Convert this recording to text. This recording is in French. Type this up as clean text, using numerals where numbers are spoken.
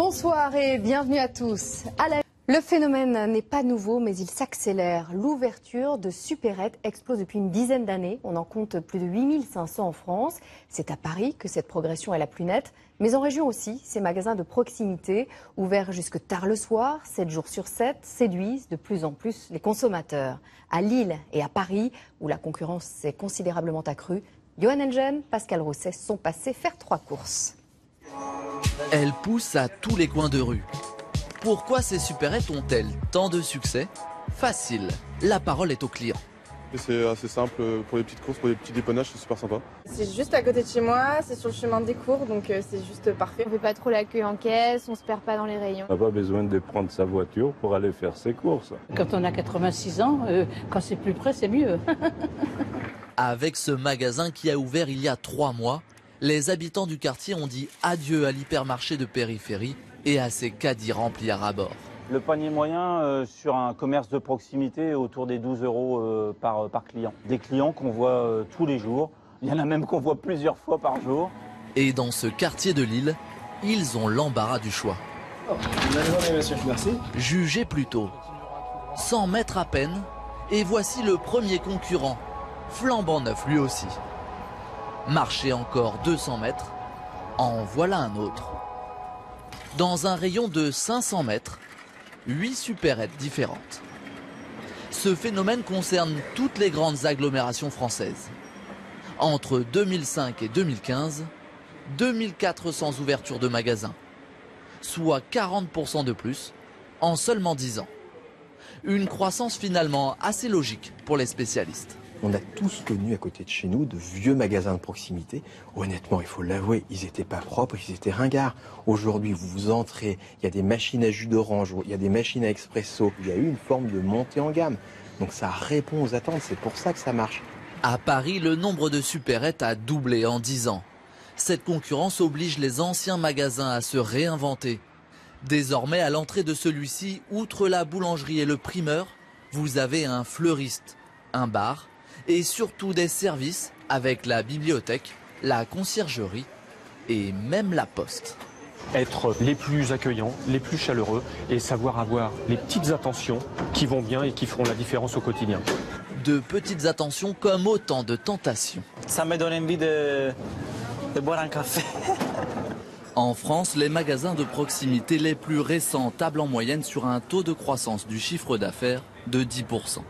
Bonsoir et bienvenue à tous. Le phénomène n'est pas nouveau, mais il s'accélère. L'ouverture de supérettes explose depuis une dizaine d'années. On en compte plus de 8500 en France. C'est à Paris que cette progression est la plus nette. Mais en région aussi, ces magasins de proximité, ouverts jusque tard le soir, 7 jours sur 7, séduisent de plus en plus les consommateurs. À Lille et à Paris, où la concurrence s'est considérablement accrue, Johan Elgen, Pascal Rousset sont passés faire 3 courses. Elles poussent à tous les coins de rue. Pourquoi ces supérettes ont-elles tant de succès? Facile, la parole est au client. C'est assez simple pour les petites courses, pour les petits dépannages, c'est super sympa. C'est juste à côté de chez moi, c'est sur le chemin des cours, donc c'est juste parfait. On fait pas trop la queue en caisse, on se perd pas dans les rayons. On n'a pas besoin de prendre sa voiture pour aller faire ses courses. Quand on a 86 ans, quand c'est plus près, c'est mieux. Avec ce magasin qui a ouvert il y a 3 mois, les habitants du quartier ont dit adieu à l'hypermarché de périphérie et à ses caddies remplis à ras-bord. Le panier moyen sur un commerce de proximité est autour des 12 € par client. Des clients qu'on voit tous les jours, il y en a même qu'on voit plusieurs fois par jour. Et dans ce quartier de Lille, ils ont l'embarras du choix. Bonne journée, monsieur, merci. Jugez plutôt. 100 mètres à peine, et voici le premier concurrent, flambant neuf lui aussi. Marchez encore 200 mètres, en voilà un autre. Dans un rayon de 500 mètres, 8 supérettes différentes. Ce phénomène concerne toutes les grandes agglomérations françaises. Entre 2005 et 2015, 2400 ouvertures de magasins, soit 40% de plus en seulement 10 ans. Une croissance finalement assez logique pour les spécialistes. On a tous connu à côté de chez nous de vieux magasins de proximité. Honnêtement, il faut l'avouer, ils n'étaient pas propres, ils étaient ringards. Aujourd'hui, vous entrez, il y a des machines à jus d'orange, il y a des machines à expresso. Il y a eu une forme de montée en gamme. Donc ça répond aux attentes, c'est pour ça que ça marche. À Paris, le nombre de supérettes a doublé en 10 ans. Cette concurrence oblige les anciens magasins à se réinventer. Désormais, à l'entrée de celui-ci, outre la boulangerie et le primeur, vous avez un fleuriste, un bar, et surtout des services avec la bibliothèque, la conciergerie et même la poste. Être les plus accueillants, les plus chaleureux et savoir avoir les petites attentions qui vont bien et qui feront la différence au quotidien. De petites attentions comme autant de tentations. Ça me donne envie de boire un café. En France, les magasins de proximité les plus récents tablent en moyenne sur un taux de croissance du chiffre d'affaires de 10%.